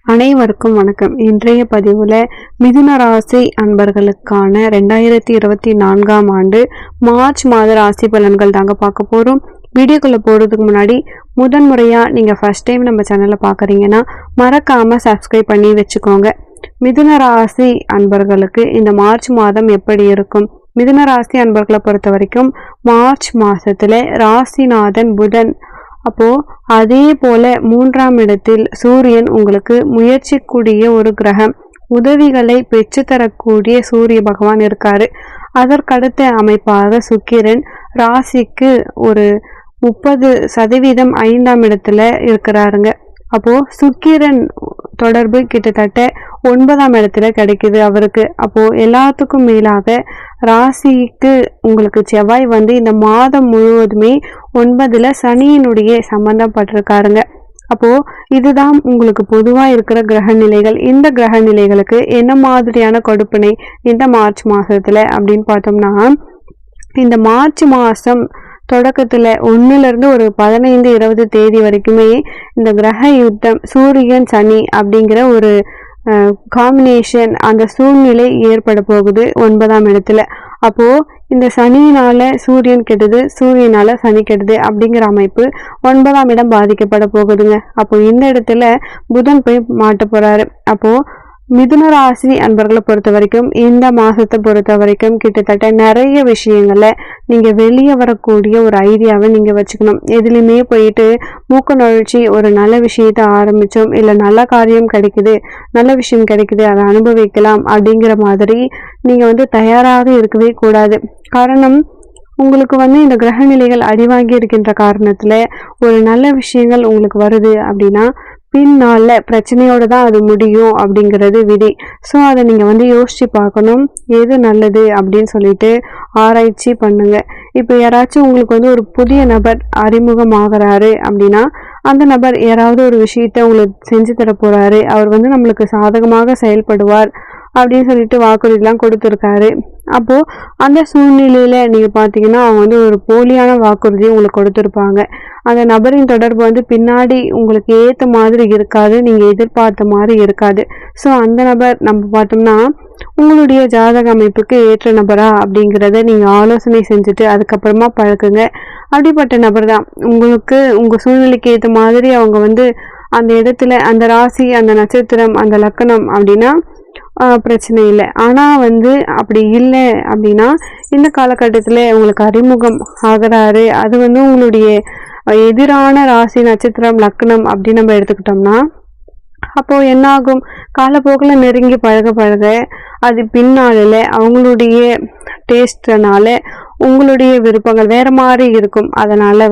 அனைவருக்கும் வணக்கம். இன்றைய பதிவுல மிதுன ராசி அன்பர்களுக்கான 2024ஆம் ஆண்டு மார்ச் மாத ராசி பலன்கள் தாங்க பார்க்க போறோம். வீடியோக்குள்ள போறதுக்கு முன்னாடி முதன்முறையா நீங்க ஃபர்ஸ்ட் டைம் நம்ம சேனலை பார்க்குறீங்கன்னா மறக்காம சப்ஸ்கிரைப் பண்ணி வச்சுக்கோங்க. மிதுன ராசி அன்பர்களுக்கு இந்த மார்ச் மாதம் எப்படி இருக்கும்? மிதுன ராசி அன்பர்களை பொறுத்த வரைக்கும் மார்ச் மாசத்துல ராசிநாதன் புதன், அப்போ அதே போல 3ஆம் இடத்தில் சூரியன் உங்களுக்கு முயற்சிக்கூடிய ஒரு கிரகம், உதவிகளை பெற்றுத்தரக்கூடிய சூரிய பகவான் இருக்காரு. அதற்கடுத்த அமைப்பாக சுக்கிரன் ராசிக்கு ஒரு 30% 5ஆம் இடத்துல இருக்கிறாருங்க. அப்போ சுக்கிரன் தொடர்பு கிட்டத்தட்ட 9ஆம் இடத்துல கிடைக்குது அவருக்கு. அப்போ எல்லாத்துக்கும் மேலாக ராசிக்கு உங்களுக்கு செவ்வாய் இந்த மாதம் முழுவதுமே 9ல சனியினுடைய சம்பந்தம் பட்டிருக்காருங்க. அப்போ இதுதான் உங்களுக்கு பொதுவா இருக்கிற கிரக நிலைகள். இந்த கிரக நிலைகளுக்கு என்ன மாதிரியான கொடுப்பினை இந்த மார்ச் மாசத்துல அப்படின்னு பார்த்தோம்னா, இந்த மார்ச் மாசம் தொடக்கத்துல 1ல இருந்து ஒரு 15-20 தேதி வரைக்குமே இந்த கிரக யுத்தம், சூரியன் சனி அப்படிங்கிற ஒரு காம்பினேஷன், அந்த சூழ்நிலை ஏற்பட போகுது 9ஆம் இடத்துல. அப்போ இந்த சனியினால சூரியன் கெடுது, சூரியனால சனி கெடுது அப்படிங்கிற அமைப்பு 9ஆம் இடம் பாதிக்கப்பட போகுதுங்க. அப்போ இந்த இடத்துல புதன் போய் மாட்ட போறாரு. அப்போ மிதுன ராசி அன்பர்களை பொறுத்த வரைக்கும் இந்த மாசத்தை பொறுத்த வரைக்கும் கிட்டத்தட்ட நிறைய விஷயங்களை நீங்க வெளியே வரக்கூடிய ஒரு ஐடியாவை நீங்க வச்சுக்கணும். எதுலையுமே போயிட்டு மூக்க நுழைச்சி ஒரு நல்ல விஷயத்த ஆரம்பிச்சோம், இல்லை நல்ல காரியம் கிடைக்குது, நல்ல விஷயம் கிடைக்குது, அதை அனுபவிக்கலாம் அப்படிங்கிற மாதிரி நீங்க தயாராக இருக்கவே கூடாது. காரணம், உங்களுக்கு இந்த கிரக நிலைகள் அடிவாங்கி இருக்கின்ற காரணத்துல ஒரு நல்ல விஷயங்கள் உங்களுக்கு வருது அப்படின்னா பின்னால பிரச்சனையோட தான் அது முடியும் அப்படிங்கிறது விதி. ஸோ அதை நீங்க யோசிச்சு பார்க்கணும், எது நல்லது அப்படின்னு சொல்லிட்டு ஆராய்ச்சி பண்ணுங்க. இப்போ யாராச்சும் உங்களுக்கு ஒரு புதிய நபர் அறிமுகமாகறாரு அப்படின்னா அந்த நபர் யாராவது ஒரு விஷயத்த உங்களுக்கு செஞ்சு தர போறாரு, அவர் நம்மளுக்கு சாதகமாக செயல்படுவார் அப்படின்னு சொல்லிட்டு வாக்குறுதிலாம் கொடுத்துருக்காரு. அப்போ அந்த சூழ்நிலையில நீங்க பாத்தீங்கன்னா அவங்க ஒரு போலியான வாக்குறுதியை உங்களுக்கு கொடுத்துருப்பாங்க. அந்த நபரின் தொடர்பு பின்னாடி உங்களுக்கு ஏத்த மாதிரி இருக்காது, நீங்க எதிர்பார்த்த மாதிரி இருக்காது. ஸோ அந்த நபர் நம்ம பார்த்தோம்னா உங்களுடைய ஜாதக அமைப்புக்கு ஏற்ற நபரா அப்படிங்கிறத நீங்க ஆலோசனை செஞ்சுட்டு அதுக்கப்புறமா பழக்குங்க. அப்படிப்பட்ட நபர் தான் உங்களுக்கு உங்க சூழ்நிலைக்கு ஏற்ற மாதிரி அவங்க அந்த இடத்துல அந்த ராசி, அந்த நட்சத்திரம், அந்த லக்கணம் அப்படின்னா பிரச்சனை இல்லை. ஆனா அப்படி இல்லை அப்படின்னா இந்த காலகட்டத்துல உங்களுக்கு அறிமுகம் ஆகிறாரு, அது உங்களுடைய எதிரான ராசி, நட்சத்திரம், லக்னம் அப்படின்னு நம்ம எடுத்துக்கிட்டோம்னா அப்போ என்ன ஆகும், காலப்போக்கில் நெருங்கி பழக பழக அது பின்னால அவங்களுடைய டேஸ்ட்னால உங்களுடைய விருப்பங்கள் வேற மாதிரி இருக்கும். அதனால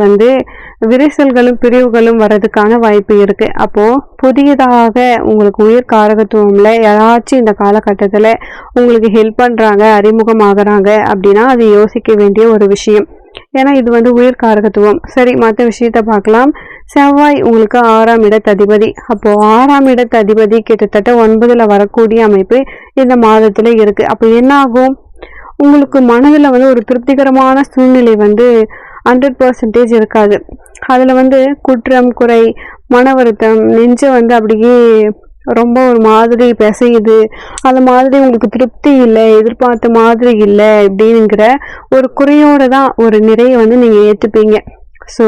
விரிசல்களும் பிரிவுகளும் வர்றதுக்கான வாய்ப்பு இருக்கு. அப்போ புதியதாக உங்களுக்கு உயிர் காரகத்துவம்ல யாராச்சும் இந்த காலகட்டத்துல உங்களுக்கு ஹெல்ப் பண்றாங்க, அறிமுகமாகறாங்க அப்படின்னா அது யோசிக்க வேண்டிய ஒரு விஷயம். ஏன்னா இது உயிர் காரகத்துவம். சரி, மற்ற விஷயத்த பார்க்கலாம். செவ்வாய் உங்களுக்கு 6ஆம் இடத்ததிபதி. அப்போ 6ஆம் இடத்ததிபதி கிட்டத்தட்ட 9ல வரக்கூடிய அமைப்பு இந்த மாதத்துல இருக்கு. அப்போ என்ன ஆகும், உங்களுக்கு மனதுல ஒரு திருப்திகரமான சூழ்நிலை 100% இருக்காது. அதுல குற்றம், குறை, மன வருத்தம், நெஞ்ச அப்படியே ரொம்ப ஒரு மாதிரி பிசையுது, அது மாதிரி உங்களுக்கு திருப்தி இல்லை, எதிர்பார்த்த மாதிரி இல்லை அப்படிங்கிற ஒரு குறையோட தான் ஒரு நிறைய நீங்க ஏத்துப்பீங்க. ஸோ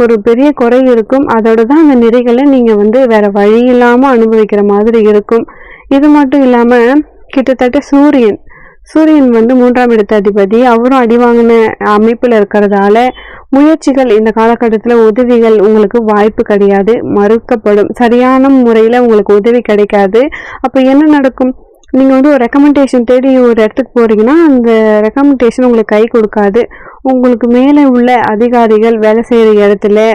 ஒரு பெரிய குறை இருக்கும், அதோட தான் அந்த நிறைகளை நீங்க வேற வழி இல்லாம அனுபவிக்கிற மாதிரி இருக்கும். இது மட்டும் இல்லாம கிட்டத்தட்ட சூரியன் 3ஆம் இடத்து அதிபதி, அவரும் அடிவாங்கின அமைப்புல இருக்கிறதால முயற்சிகள் இந்த காலகட்டத்துல உதவிகள் உங்களுக்கு வாய்ப்பு கிடையாது, மறுக்கப்படும். சரியான முறையில உங்களுக்கு உதவி கிடைக்காது. அப்ப என்ன நடக்கும், நீங்க ஒரு ரெக்கமெண்டேஷன் தேடி ஒரு இடத்துக்கு போறீங்கன்னா அந்த ரெக்கமெண்டேஷன் உங்களுக்கு கை கொடுக்காது. உங்களுக்கு மேலே உள்ள அதிகாரிகள் வேலை செய்யற இடத்துல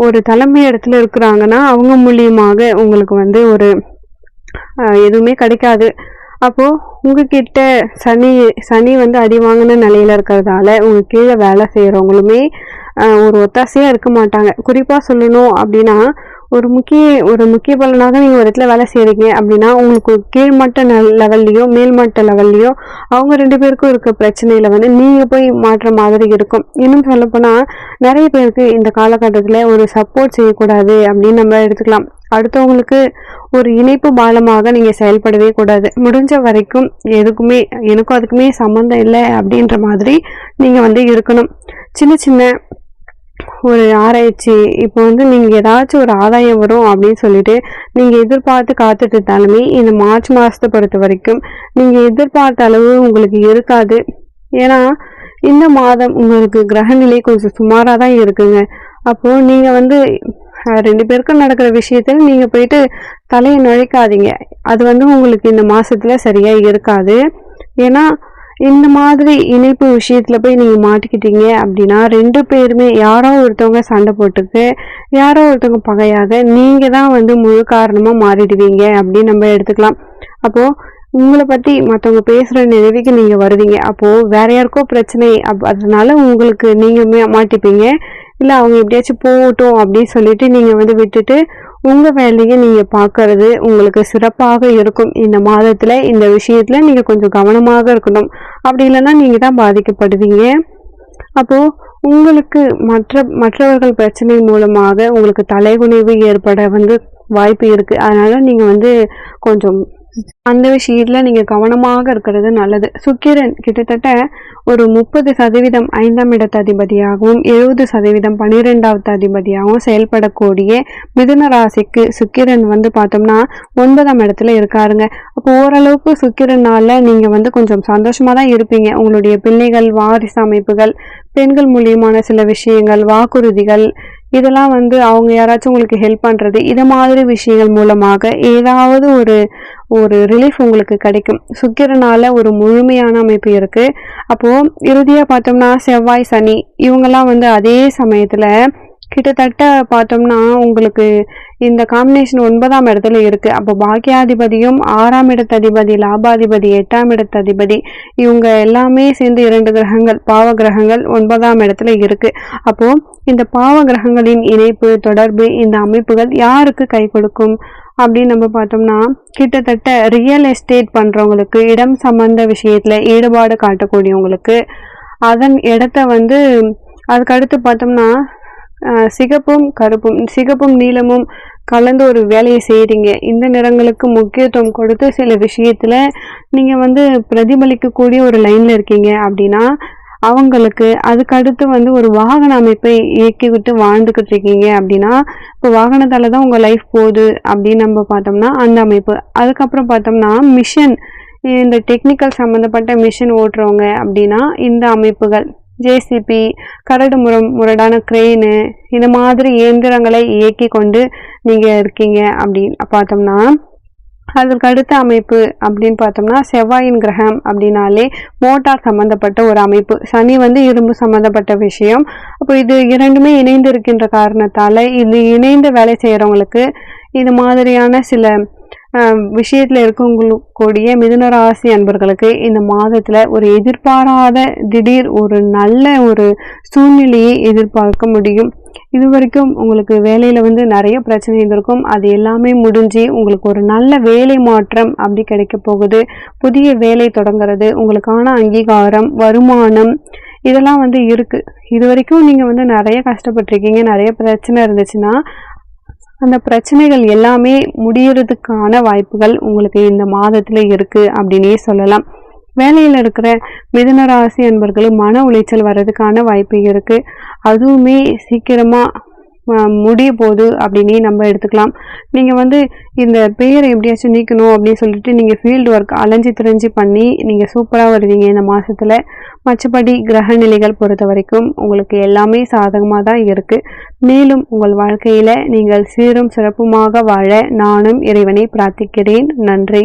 ஒரு தலைமை இடத்துல இருக்கிறாங்கன்னா அவங்க மூலியமாக உங்களுக்கு ஒரு எதுவுமே கிடைக்காது. அப்போ உங்ககிட்ட சனி அடி வாங்கின நிலையில இருக்கிறதால உங்க கீழே வேலை செய்யறவங்களுமே ஒரு ஒத்தாசையா இருக்க மாட்டாங்க. குறிப்பா சொல்லணும் அப்படின்னா ஒரு முக்கிய பலனாக நீங்க ஒரு இடத்துல வேலை செய்யறீங்க அப்படின்னா உங்களுக்கு கீழ்மட்ட லெவல்லையோ மேல்மட்ட லெவல்லையோ அவங்க 2 பேருக்கும் இருக்க பிரச்சனையில நீங்க போய் மாற்ற மாதிரி இருக்கும். இன்னும் சொல்ல போனா நிறைய பேருக்கு இந்த காலகட்டத்துல ஒரு சப்போர்ட் செய்யக்கூடாது அப்படின்னு நம்ம எடுத்துக்கலாம். அடுத்தவங்களுக்கு ஒரு இணைப்பு பாலமாக நீங்கள் செயல்படவே கூடாது. முடிஞ்ச வரைக்கும் எதுக்குமே எனக்கும் அதுக்குமே சம்மந்தம் இல்லை அப்படின்ற மாதிரி நீங்கள் வந்து இருக்கணும். சின்ன சின்ன ஒரு ஆராய்ச்சி, இப்போ வந்து நீங்கள் ஏதாச்சும் ஒரு ஆதாயம் வரும் அப்படின்னு சொல்லிட்டு நீங்கள் எதிர்பார்த்து காத்துட்டு இருந்தாலுமே இந்த மார்ச் மாதத்தை பொறுத்த வரைக்கும் நீங்கள் எதிர்பார்த்த அளவு உங்களுக்கு இருக்காது. ஏன்னா இந்த மாதம் உங்களுக்கு கிரகநிலை கொஞ்சம் சுமாராக தான் இருக்குங்க. அப்போது நீங்கள் வந்து 2 பேருக்கும் நடக்கிற விஷயத்துல நீங்கள் போயிட்டு தலையை நுழைக்காதீங்க. அது வந்து உங்களுக்கு இந்த மாசத்துல சரியா இருக்காது. ஏன்னா இந்த மாதிரி இணைப்பு விஷயத்துல போய் நீங்க மாட்டிக்கிட்டீங்க அப்படின்னா 2 பேருமே யாரோ ஒருத்தவங்க சண்டை போட்டுக்கு யாரோ ஒருத்தவங்க பகையாக நீங்க தான் வந்து முழு காரணமா மாறிடுவீங்க அப்படின்னு நம்ம எடுத்துக்கலாம். அப்போ உங்களை பத்தி மற்றவங்க பேசுற நினைவுக்கு நீங்க வருவீங்க. அப்போ வேற யாருக்கோ பிரச்சனை அதனால உங்களுக்கு நீங்க மாட்டிப்பீங்க. இல்ல அவங்க எப்படியாச்சும் போகட்டும் அப்படின்னு சொல்லிட்டு நீங்க வந்து விட்டுட்டு உங்க வேலையை நீங்க பாக்குறது உங்களுக்கு சிறப்பாக இருக்கும். இந்த மாதத்துல இந்த விஷயத்துல நீங்க கொஞ்சம் கவனமாக இருக்கணும். அப்படி இல்லைன்னா நீங்க தான் பாதிக்கப்படுவீங்க. அப்போ உங்களுக்கு மற்றவர்கள் பிரச்சனை மூலமாக உங்களுக்கு தலைகுனிவு ஏற்பட வந்து வாய்ப்பு இருக்கு. அதனால நீங்க வந்து கொஞ்சம் அந்த விஷயத்துல நீங்க கவனமாக இருக்கிறது நல்லது. சுக்கிரன் கிட்டத்தட்ட ஒரு 30% 5ஆம் இடத்து அதிபதியாகவும் 70% 12வது அதிபதியாகவும் செயல்படக்கூடிய மிதுன ராசிக்கு சுக்கிரன் வந்து பார்த்தோம்னா 9ஆம் இடத்துல இருக்காருங்க. அப்போ ஓரளவுக்கு சுக்கிரனால நீங்க வந்து கொஞ்சம் சந்தோஷமா தான் இருப்பீங்க. உங்களுடைய பிள்ளைகள், வாரிசு அமைப்புகள், பெண்கள் மூலியமான சில விஷயங்கள், வாக்குறுதிகள், இதெல்லாம் வந்து அவங்க யாராச்சும் உங்களுக்கு ஹெல்ப் பண்றது, இத மாதிரி விஷயங்கள் மூலமாக ஏதாவது ஒரு ரிலீஃப் உங்களுக்கு கிடைக்கும். சுக்கிரனால ஒரு முழுமையான அமைப்பு இருக்கு. அப்போ இறுதியா பார்த்தோம்னா செவ்வாய், சனி இவங்கெல்லாம் வந்து அதே சமயத்துல கிட்டத்தட்ட பார்த்தோம்னா உங்களுக்கு இந்த காம்பினேஷன் 9ஆம் இடத்துல இருக்கு. அப்போ பாக்கியாதிபதியும் 6ஆம் இடத்து அதிபதி, லாபாதிபதி, 8ஆம் இடத்து அதிபதி இவங்க எல்லாமே சேர்ந்து 2 கிரகங்கள், பாவ கிரகங்கள் 9ஆம் இடத்துல இருக்கு. அப்போ இந்த பாவ கிரகங்களின் இணைப்பு, தொடர்பு, இந்த அமைப்புகள் யாருக்கு கை கொடுக்கும் அப்படின்னு நம்ம பார்த்தோம்னா கிட்டத்தட்ட ரியல் எஸ்டேட் பண்றவங்களுக்கு, இடம் சம்பந்த விஷயத்துல ஈடுபாடு காட்டக்கூடியவங்களுக்கு, அதன் இடத்த வந்து அதுக்கடுத்து பார்த்தோம்னா சிகப்பும் கருப்பும், சிகப்பும் நீலமும் கலந்து ஒரு வேலையை செய்றீங்க. இந்த நிறங்களுக்கு முக்கியத்துவம் கொடுத்து சில விஷயத்துல நீங்க வந்து பிரதிபலிக்கக்கூடிய ஒரு லைன்ல இருக்கீங்க அப்படின்னா அவங்களுக்கு அதுக்கடுத்து வந்து ஒரு வாகன அமைப்பை இயக்கி விட்டு வாழ்ந்துகிட்டு இருக்கீங்க அப்படின்னா இப்போ வாகனத்தால தான் உங்க லைஃப் போகுது அப்படின்னு நம்ம பார்த்தோம்னா அந்த அமைப்பு. அதுக்கப்புறம் பார்த்தோம்னா மிஷன், இந்த டெக்னிக்கல் சம்பந்தப்பட்ட மிஷன் ஓட்டுறவங்க அப்படின்னா இந்த அமைப்புகள், ஜேசிபி, கரடு முரடான கிரெயினு, இந்த மாதிரி இயந்திரங்களை இயக்கி கொண்டு நீங்க இருக்கீங்க அப்படின்னு பார்த்தோம்னா அதற்கு அடுத்த அமைப்பு அப்படின்னு பார்த்தோம்னா செவ்வாயின் கிரகம் அப்படின்னாலே மோட்டார் சம்பந்தப்பட்ட ஒரு அமைப்பு. சனி வந்து இரும்பு சம்பந்தப்பட்ட விஷயம். அப்போ இது இரண்டுமே இணைந்து இருக்கின்ற காரணத்தால இது இணைந்து வேலை செய்யறவங்களுக்கு இது மாதிரியான சில விஷயத்துல இருக்கக்கூடிய மிதுன ராசி அன்பர்களுக்கு இந்த மாதத்துல ஒரு எதிர்பாராத திடீர் ஒரு நல்ல ஒரு சூழ்நிலையை எதிர்பார்க்க முடியும். இது வரைக்கும் உங்களுக்கு வேலையில வந்து நிறைய பிரச்சனை இருந்திருக்கும். அது எல்லாமே முடிஞ்சு உங்களுக்கு ஒரு நல்ல வேலை மாற்றம் அப்படி கிடைக்க போகுது. புதிய வேலை தொடங்குறது, உங்களுக்கான அங்கீகாரம், வருமானம் இதெல்லாம் வந்து இருக்கு. இது வரைக்கும் நீங்க வந்து நிறைய கஷ்டப்பட்டிருக்கீங்க. நிறைய பிரச்சனை இருந்துச்சுன்னா அந்த பிரச்சனைகள் எல்லாமே முடியறதுக்கான வாய்ப்புகள் உங்களுக்கு இந்த மாதத்துல இருக்கு அப்படின்னே சொல்லலாம். வேலையில இருக்கிற மிதுன ராசி அன்பர்களும் மன உளைச்சல் வர்றதுக்கான வாய்ப்பு இருக்கு. அதுவுமே சீக்கிரமா முடிய போகுது அப்படின்னே நம்ம எடுத்துக்கலாம். நீங்க வந்து இந்த பெயரை எப்படியாச்சும் நீக்கணும் அப்படின்னு சொல்லிட்டு நீங்க ஃபீல்டு ஒர்க் அலைஞ்சி திரைஞ்சி பண்ணி நீங்க சூப்பரா வருவீங்க இந்த மாசத்துல. மற்றபடி கிரக நிலைகள் பொறுத்த வரைக்கும் உங்களுக்கு எல்லாமே சாதகமா தான் இருக்கு. மேலும் உங்கள் வாழ்க்கையில நீங்கள் சீரும் சிறப்புமாக வாழ நானும் இறைவனை பிரார்த்திக்கிறேன். நன்றி.